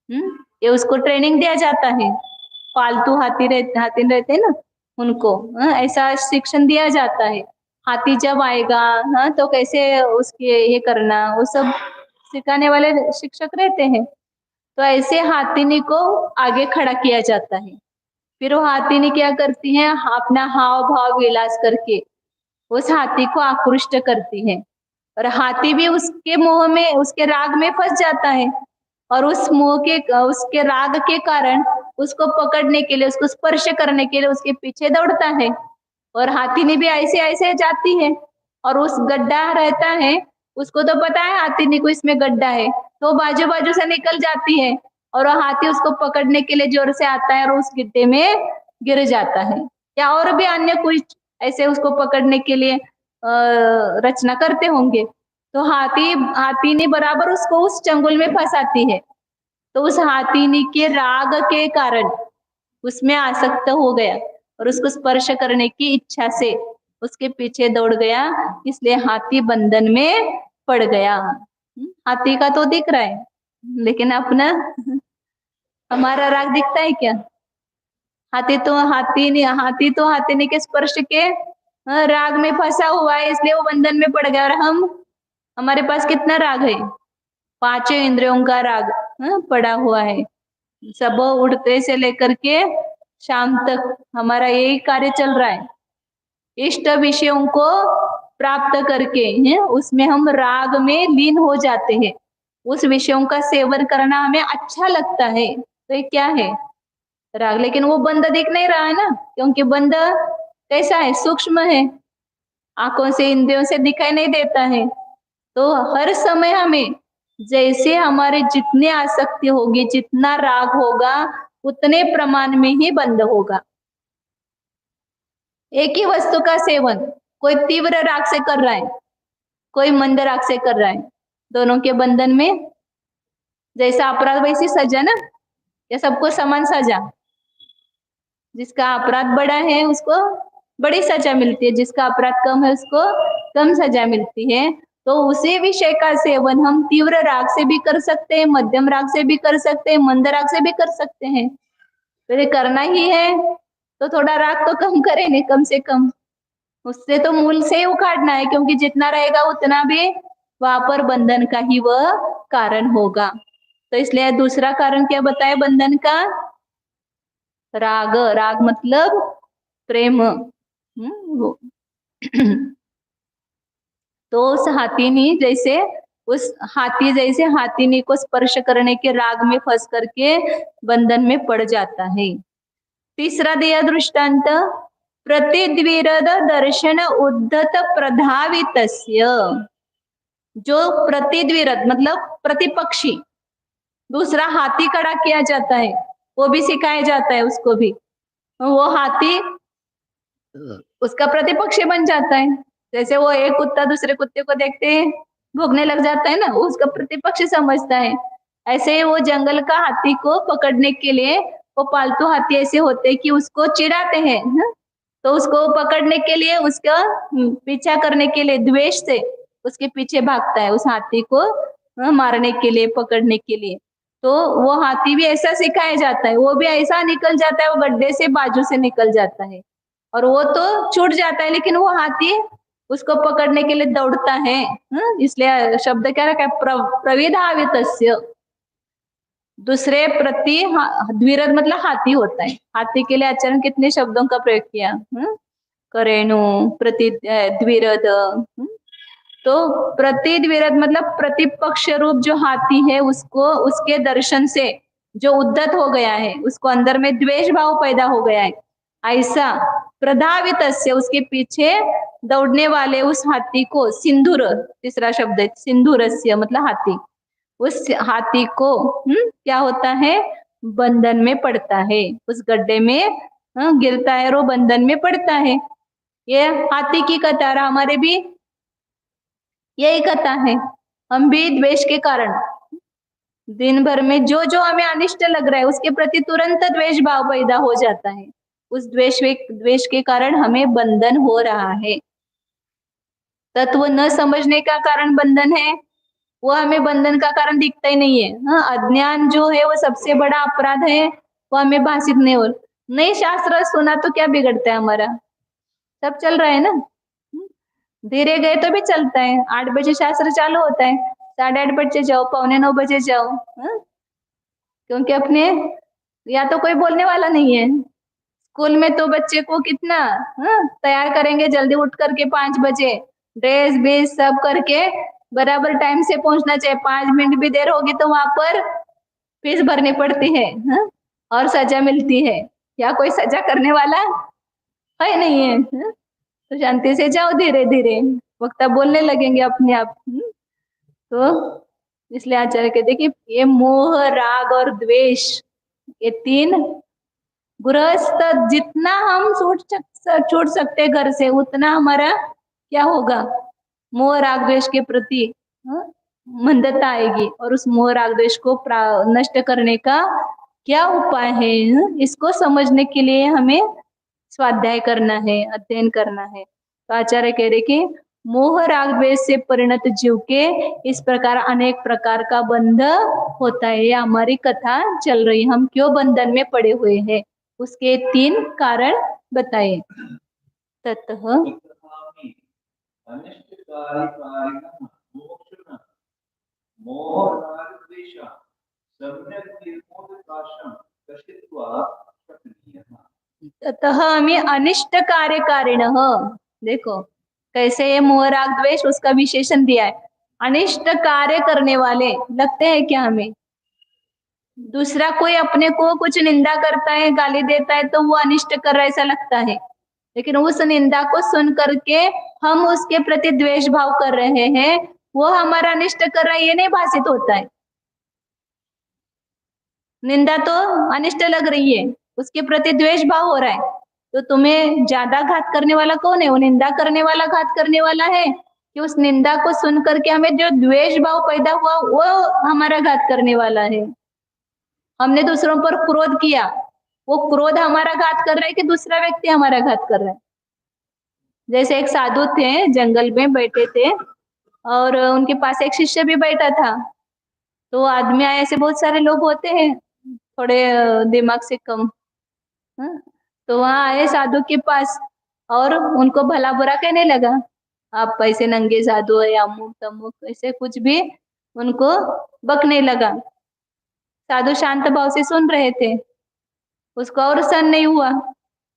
ये उसको ट्रेनिंग दिया जाता है। पालतू हाथी रहते हैं ना, उनको ऐसा शिक्षण दिया जाता है। हाथी जब आएगा तो कैसे उसके ये करना, वो सब सिखाने वाले शिक्षक रहते हैं। तो ऐसे हाथीनी को आगे खड़ा किया जाता है। फिर वो हाथीनी क्या करती है, अपना हाव भाव विलास करके उस हाथी को आकृष्ट करती है, और हाथी भी उसके मोह में, उसके राग में फंस जाता है, और उस मोह के, उसके राग के कारण उसको पकड़ने के लिए, उसको स्पर्श करने के लिए उसके पीछे दौड़ता है। और हाथीनी भी ऐसे ऐसे जाती है, और उस गड्ढा रहता है, उसको तो पता है हाथीनी को इसमें गड्ढा है, तो बाजू बाजू से निकल जाती है, और वो हाथी उसको पकड़ने के लिए जोर से आता है और उस गड्ढे में गिर जाता है। या और भी अन्य कुछ ऐसे उसको पकड़ने के लिए रचना करते होंगे। तो हाथीनी बराबर उसको उस चंगुल में फंसाती है। तो उस हाथीनी के राग के कारण उसमें आसक्त हो गया और उसको स्पर्श करने की इच्छा से उसके पीछे दौड़ गया, इसलिए हाथी बंधन में पड़ गया। हाथी का तो दिख रहा है, लेकिन अपना हमारा राग दिखता है क्या? हाथी के स्पर्श के राग में फंसा हुआ है, इसलिए वो बंधन में पड़ गया। और हमारे पास कितना राग है? पांचों इंद्रियों का राग पड़ा हुआ है। सब उठते से लेकर के शाम तक हमारा यही कार्य चल रहा है। इष्ट विषयों को प्राप्त करके उसमें हम राग में लीन हो जाते हैं। उस विषयों का सेवन करना हमें अच्छा लगता है, तो ये क्या है? राग। लेकिन वो बंध दिख नहीं रहा है ना, क्योंकि बंध कैसा है? सूक्ष्म है, आंखों से इंद्रियों से दिखाई नहीं देता है। तो हर समय हमें, जैसे हमारे जितनी आसक्ति होगी, जितना राग होगा, उतने प्रमाण में ही बंध होगा। एक ही वस्तु का सेवन कोई तीव्र राग से कर रहा है, कोई मंद राग से कर रहा है, दोनों के बंधन में जैसा अपराध वैसी सजा ना, या सबको समान सजा? जिसका अपराध बड़ा है उसको बड़ी सजा मिलती है, जिसका अपराध कम है उसको कम सजा मिलती है। तो उसी विषय का सेवन हम तीव्र राग से भी कर सकते हैं, मध्यम राग से भी कर सकते हैं, मंद राग से भी कर सकते हैं। तो ये करना ही है तो थोड़ा राग तो कम करेंगे, कम से कम उससे तो मूल से ही उखाड़ना है, क्योंकि जितना रहेगा उतना भी वहां पर बंधन का ही वह कारण होगा। तो इसलिए दूसरा कारण क्या बताया बंधन का? राग। राग मतलब प्रेम। वो तो उस हाथीनी को स्पर्श करने के राग में फंस करके बंधन में पड़ जाता है। तीसरा दिया दृष्टांत, प्रतिद्विरद दर्शन उद्धत प्रधावितस्य। जो प्रतिद्विरद मतलब प्रतिपक्षी, दूसरा हाथी खड़ा किया जाता है, वो भी सिखाया जाता है उसको भी। वो हाथी उसका प्रतिपक्ष बन जाता है। जैसे वो एक कुत्ता दूसरे कुत्ते को देखते ही भौंकने लग जाता है ना, वो उसका प्रतिपक्ष समझता है। ऐसे ही वो जंगल का हाथी को पकड़ने के लिए वो पालतू हाथी ऐसे होते हैं कि उसको चिढ़ाते हैं, हाँ? तो उसको पकड़ने के लिए उसका पीछा करने के लिए द्वेष से उसके पीछे भागता है उस हाथी को मारने के लिए, पकड़ने के लिए। तो वो हाथी भी ऐसा सिखाया जाता है, वो भी ऐसा निकल जाता है, वो गड्ढे से बाजू से निकल जाता है और वो तो छूट जाता है, लेकिन वो हाथी उसको पकड़ने के लिए दौड़ता है। इसलिए शब्द क्या रखा है, प्रविधावितस्य, दूसरे प्रति द्विरथ मतलब हाथी होता है। हाथी के लिए आचरण कितने शब्दों का प्रयोग किया, करेणु, प्रति, द्विरथ। तो प्रतिद्विरथ मतलब प्रतिपक्ष रूप जो हाथी है उसको, उसके दर्शन से जो उद्धत हो गया है, उसको अंदर में द्वेष भाव पैदा हो गया है, ऐसा प्रधावित उसके पीछे दौड़ने वाले उस हाथी को सिंधुर, तीसरा शब्द है सिंधुरस्य मतलब हाथी, उस हाथी को क्या होता है, बंधन में पड़ता है, उस गड्ढे में गिरता है और वो बंधन में पड़ता है। ये हाथी की कथा, हमारे भी यही कथा है। हम भी द्वेष के कारण दिन भर में जो जो हमें अनिष्ट लग रहा है उसके प्रति तुरंत द्वेष भाव पैदा हो जाता है। उस द्वेष के कारण हमें बंधन हो रहा है। तत्व न समझने का कारण बंधन है, वो हमें बंधन का कारण दिखता ही नहीं है। हाँ, अज्ञान जो है वो सबसे बड़ा अपराध है, वो हमें भाषित नहीं हो। नहीं शास्त्र सुना तो क्या बिगड़ता है हमारा, सब चल रहा है ना। धीरे गए तो भी चलता है। 8 बजे शास्त्र चालू होता है, 8:30 बजे जाओ, 8:45 बजे जाओ। क्योंकि अपने या तो कोई बोलने वाला नहीं है। स्कूल में तो बच्चे को कितना तैयार करेंगे, जल्दी उठ करके 5 बजे ड्रेस बेस सब करके बराबर टाइम से पहुंचना चाहिए। 5 मिनट भी देर होगी तो वहां पर फीस भरनी पड़ती है, और सजा मिलती है। या कोई सजा करने वाला है नहीं है, तो शांति से जाओ, धीरे धीरे वक्ता बोलने लगेंगे अपने आप। तो इसलिए आचार्य कहते कि ये मोह, राग और द्वेष, ये 3 गृहस्थ जितना हम छूट सकते घर से, उतना हमारा क्या होगा, मोह राग द्वेष के प्रति मंदता आएगी। और उस मोह राग द्वेष को नष्ट करने का क्या उपाय है, इसको समझने के लिए हमें स्वाध्याय करना है, अध्ययन करना है। तो आचार्य कह रहे कि मोह राग द्वेष से परिणत जीव के इस प्रकार अनेक प्रकार का बंध होता है। ये हमारी कथा चल रही, हम क्यों बंधन में पड़े हुए हैं, उसके 3 कारण बताए। ततः ततः हमें अनिष्ट कार्यकारिण, देखो कैसे ये मोह राग द्वेष उसका विशेषण दिया है। अनिष्ट कार्य करने वाले लगते हैं क्या हमें, दूसरा कोई अपने को कुछ निंदा करता है, गाली देता है तो वो अनिष्ट कर रहा है ऐसा लगता है, लेकिन उस निंदा को सुन करके हम उसके प्रति द्वेष भाव कर रहे हैं, वो हमारा अनिष्ट कर रहा है ये नहीं भाषित होता है। निंदा तो अनिष्ट लग रही है, उसके प्रति द्वेष भाव हो रहा है, तो तुम्हें ज्यादा घात करने वाला कौन है, वो निंदा करने वाला घात करने वाला है कि उस निंदा को सुन करके हमें जो द्वेष भाव पैदा हुआ वो हमारा घात करने वाला है। हमने दूसरों पर क्रोध किया, वो क्रोध हमारा घात कर रहा है कि दूसरा व्यक्ति हमारा घात कर रहा है। जैसे एक साधु थे, जंगल में बैठे थे और उनके पास एक शिष्य भी बैठा था। तो आदमी आए, ऐसे बहुत सारे लोग होते हैं थोड़े दिमाग से कम, तो वहां आए साधु के पास और उनको भला बुरा कहने लगा, आप ऐसे नंगे साधु है, अमुक तमुक ऐसे कुछ भी उनको बकने लगा। साधु शांत भाव से सुन रहे थे, उसको और सहन नहीं हुआ,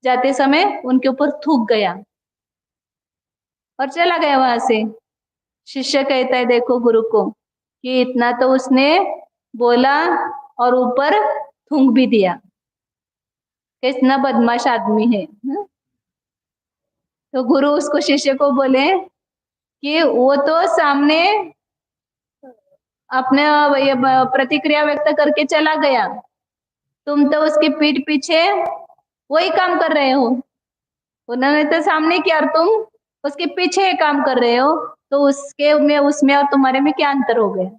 जाते समय उनके ऊपर थूक गया और चला गया वहां से। शिष्य कहता है देखो गुरु को कि इतना तो उसने बोला और ऊपर थूक भी दिया, कितना बदमाश आदमी है। तो गुरु उसको शिष्य को बोले कि वो तो सामने अपने प्रतिक्रिया व्यक्त करके चला गया, तुम तो उसकी पीठ पीछे वही काम कर रहे हो, उन्होंने तो सामने किया और तुम उसके पीछे ये काम कर रहे हो, तो उसके में उसमें और तुम्हारे में क्या अंतर हो गया?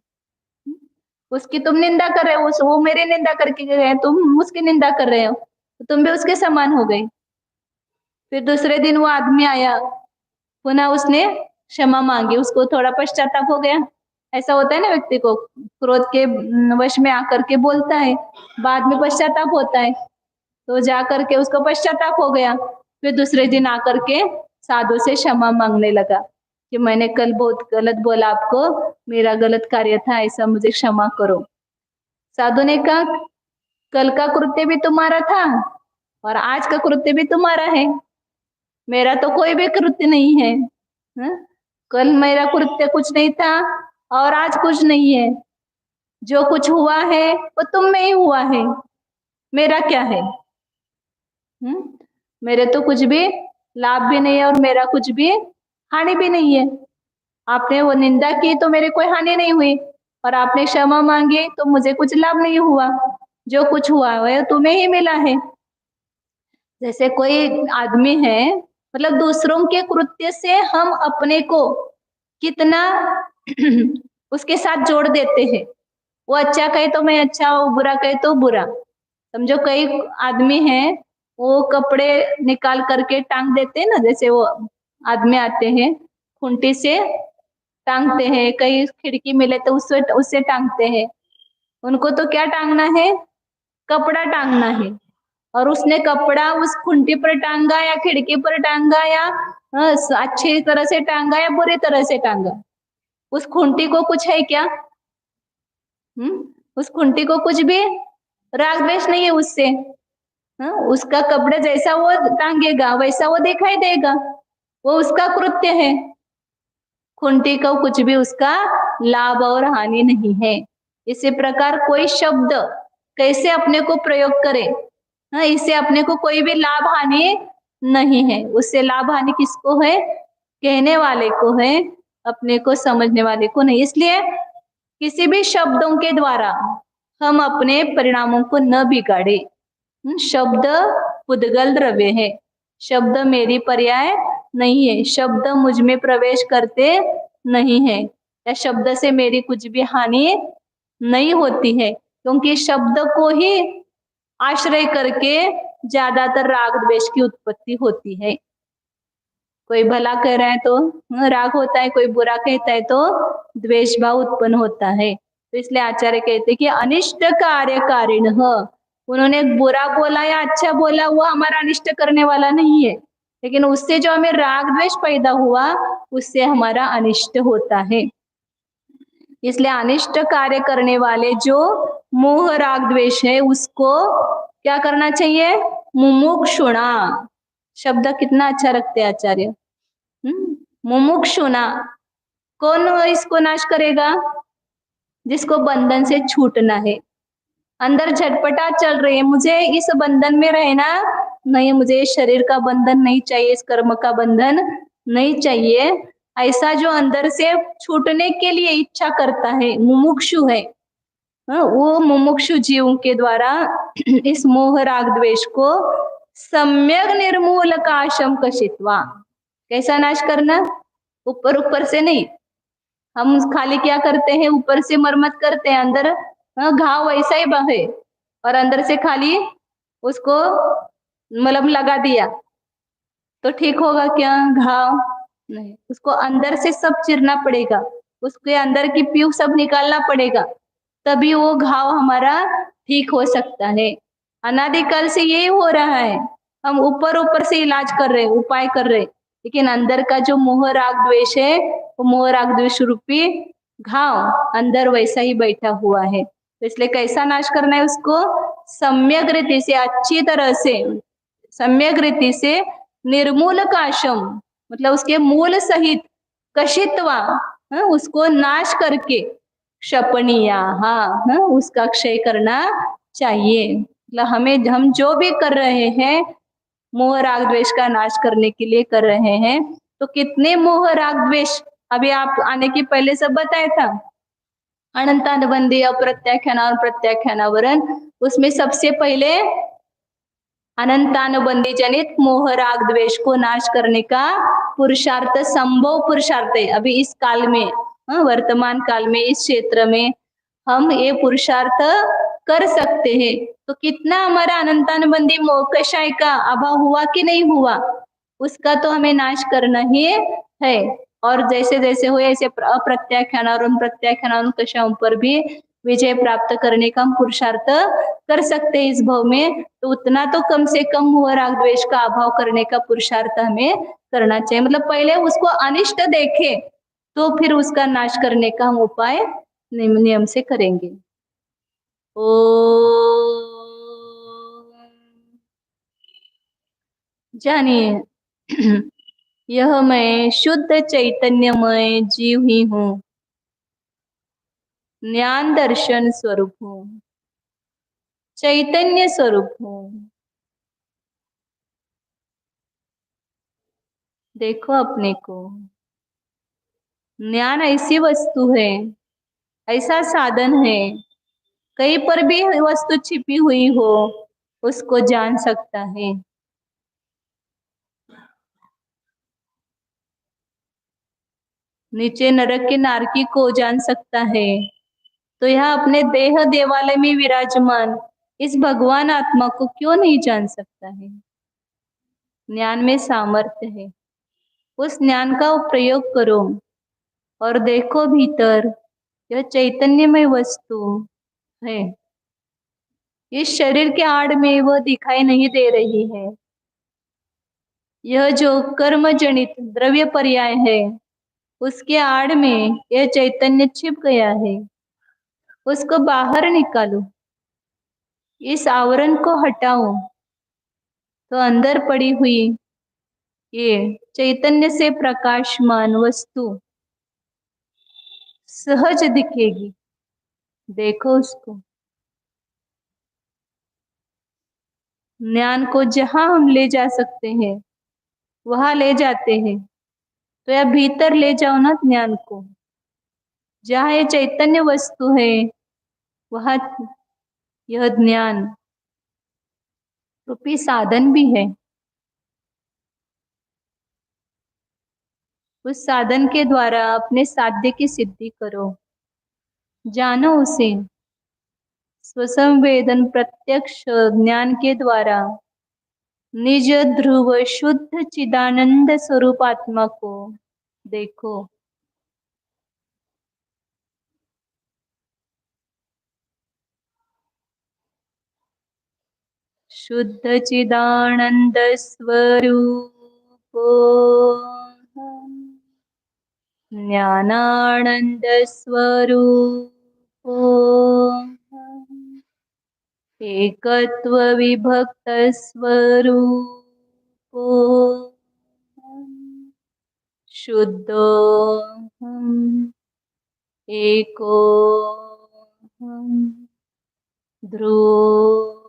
उसकी तुम निंदा कर रहे हो, वो मेरी निंदा करके गए, तुम उसकी निंदा कर रहे हो, तो तुम भी उसके समान हो गए। फिर दूसरे दिन वो आदमी आया, पुनः उसने क्षमा मांगी, उसको थोड़ा पश्चाताप हो गया। ऐसा होता है ना, व्यक्ति को क्रोध के वश में आकर के बोलता है, बाद में पश्चाताप होता है, तो जा करके उसको पश्चाताप हो गया। फिर दूसरे दिन आकर के साधु से क्षमा मांगने लगा कि मैंने कल बहुत गलत बोला आपको, मेरा गलत कार्य था, ऐसा मुझे क्षमा करो। साधु ने कहा कल का कृत्य भी तुम्हारा था और आज का कृत्य भी तुम्हारा है, मेरा तो कोई भी कृत्य नहीं है। कल मेरा कृत्य कुछ नहीं था और आज कुछ नहीं है, जो कुछ हुआ है वो तुम में ही हुआ है, मेरा क्या है? मेरे तो कुछ भी लाभ भी नहीं है और मेरा कुछ भी हानि भी नहीं है। आपने वो निंदा की तो मेरे कोई हानि नहीं हुई, और आपने क्षमा मांगी तो मुझे कुछ लाभ नहीं हुआ, जो कुछ हुआ वह तुम्हें ही मिला है। जैसे कोई आदमी है, मतलब दूसरों के कृत्य से हम अपने को कितना उसके साथ जोड़ देते हैं। वो अच्छा कहे तो मैं अच्छा, वो बुरा कहे तो बुरा। समझो कई आदमी हैं, वो कपड़े निकाल करके टांग देते हैं ना, जैसे वो आदमी आते हैं खूंटी से टांगते हैं, कई खिड़की मिले तो उससे टांगते हैं। उनको तो क्या टांगना है? कपड़ा टांगना है। और उसने कपड़ा उस खूंटी पर टांगा या खिड़की पर टांगा या अच्छी तरह से टांगा या बुरी तरह से टांगा, उस खूंटी को कुछ है क्या? उस खूंटी को कुछ भी राग द्वेष नहीं है उससे। उसका कपड़ा जैसा वो टांगेगा वैसा वो दिखाई देगा, वो उसका कृत्य है। खूंटी का कुछ भी उसका लाभ और हानि नहीं है। इसी प्रकार कोई शब्द कैसे अपने को प्रयोग करे, इससे अपने को कोई भी लाभ हानि नहीं है। उससे लाभ हानि किसको है? कहने वाले को है, अपने को समझने वाले को नहीं। इसलिए किसी भी शब्दों के द्वारा हम अपने परिणामों को न बिगाड़े। शब्द पुद्गल द्रव्य है, शब्द मेरी पर्याय नहीं है, शब्द मुझ में प्रवेश करते नहीं है, या शब्द से मेरी कुछ भी हानि नहीं होती है, क्योंकि शब्द को ही आश्रय करके ज्यादातर राग द्वेष की उत्पत्ति होती है। कोई भला कह रहा है तो राग होता है, कोई बुरा कहता है तो द्वेष भाव उत्पन्न होता है। तो इसलिए आचार्य कहते हैं कि अनिष्ट कार्यकारिण, उन्होंने बुरा बोला या अच्छा बोला वो हमारा अनिष्ट करने वाला नहीं है, लेकिन उससे जो हमें राग द्वेष पैदा हुआ उससे हमारा अनिष्ट होता है। इसलिए अनिष्ट कार्य करने वाले जो मोह राग द्वेष है उसको क्या करना चाहिए? मुमुक्षुणा। शब्द कितना अच्छा रखते हैं आचार्य, मुमुक्षुणा। कौन इसको नाश करेगा? जिसको बंधन से छूटना है, अंदर झटपटा चल रही है, मुझे इस बंधन में रहना नहीं, मुझे इस शरीर का बंधन नहीं चाहिए, इस कर्म का बंधन नहीं चाहिए, ऐसा जो अंदर से छूटने के लिए इच्छा करता है, मुमुक्षु है, वो मुमुक्षु जीव के द्वारा इस मोह राग द्वेष को सम्यक निर्मूल काशम कशित्वा। कैसा नाश करना? ऊपर ऊपर से नहीं, हम खाली क्या करते हैं, ऊपर से मरम्मत करते हैं, अंदर घाव वैसा ही बहे और अंदर से खाली उसको मलहम लगा दिया तो ठीक होगा क्या? घाव नहीं, उसको अंदर से सब चिरना पड़ेगा, उसके अंदर की प्यू सब निकालना पड़ेगा, तभी वो घाव हमारा ठीक हो सकता है। अनादिकाल से यही हो रहा है, हम ऊपर ऊपर से इलाज कर रहे, उपाय कर रहे, लेकिन अंदर का जो मोह राग द्वेष है वो मोह राग द्वेष रूपी घाव अंदर वैसा ही बैठा हुआ है। तो इसलिए कैसा नाश करना है उसको? सम्यक रीति से, अच्छी तरह से, सम्यक रीति से निर्मूल काशम, मतलब उसके मूल सहित कशित्वा, उसको नाश करके क्षपणीया, उसका क्षय करना चाहिए। मतलब हम जो भी कर रहे हैं मोह राग द्वेष का नाश करने के लिए कर रहे हैं। तो कितने मोह राग द्वेष अभी आप आने के पहले सब बताया था, अनंतानुबंधी, अप्रत्याख्यान और प्रत्याख्यानावरण, उसमें सबसे पहले अनंतानुबंधी जनित मोह राग द्वेष को नाश करने का पुरुषार्थ संभव पुरुषार्थ है अभी इस काल में, वर्तमान काल में इस क्षेत्र में हम ये पुरुषार्थ कर सकते हैं। तो कितना हमारा अनंतानुबंधी मोह कषाय का अभाव हुआ कि नहीं हुआ, उसका तो हमें नाश करना ही है। और जैसे जैसे हुए ऐसे अप्रत्याख्यान और उन प्रत्याख्यान उन कषायों पर भी विजय प्राप्त करने का हम पुरुषार्थ कर सकते हैं इस भाव में। तो उतना तो कम से कम मोह राग द्वेष का अभाव करने का पुरुषार्थ हमें करना चाहिए। मतलब पहले उसको अनिष्ट देखे तो फिर उसका नाश करने का हम उपाय नियम से करेंगे। ओ जानिए यह मैं शुद्ध चैतन्यमय जीव ही हूँ, ज्ञान दर्शन स्वरूप हूँ, चैतन्य स्वरूप हूँ। देखो अपने को, ज्ञान ऐसी वस्तु है, ऐसा साधन है, कहीं पर भी वस्तु छिपी हुई हो उसको जान सकता है। नीचे नरक के नारकी को जान सकता है, तो यह अपने देह देवालय में विराजमान इस भगवान आत्मा को क्यों नहीं जान सकता है। ज्ञान में सामर्थ्य है, उस ज्ञान का प्रयोग करो और देखो भीतर यह चैतन्यमय वस्तु है। इस शरीर के आड़ में वह दिखाई नहीं दे रही है। यह जो कर्म जनित द्रव्य पर्याय है उसके आड़ में यह चैतन्य छिप गया है, उसको बाहर निकालो, इस आवरण को हटाओ तो अंदर पड़ी हुई ये चैतन्य से प्रकाशमान वस्तु सहज दिखेगी। देखो उसको, ज्ञान को जहां हम ले जा सकते हैं वहां ले जाते हैं। तो या भीतर ले जाओ ना ज्ञान को, जहां ये चैतन्य वस्तु है वहां यह ज्ञान रूपी साधन भी है। उस साधन के द्वारा अपने साध्य की सिद्धि करो, जानो उसे। स्वसंवेदन प्रत्यक्ष ज्ञान के द्वारा निज ध्रुव शुद्ध चिदानंद स्वरूप आत्मा को देखो। शुद्ध चिदानंद स्वरूपो ज्ञानानंद स्वरूपो एकत्व विभक्त स्वरूपो शुद्धो एको ध्रुव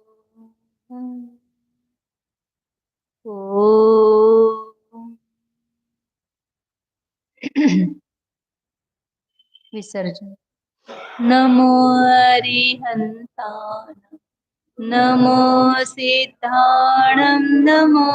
विसर्जन। नमो अरिहंतान, नमो सिद्धाणं, नमो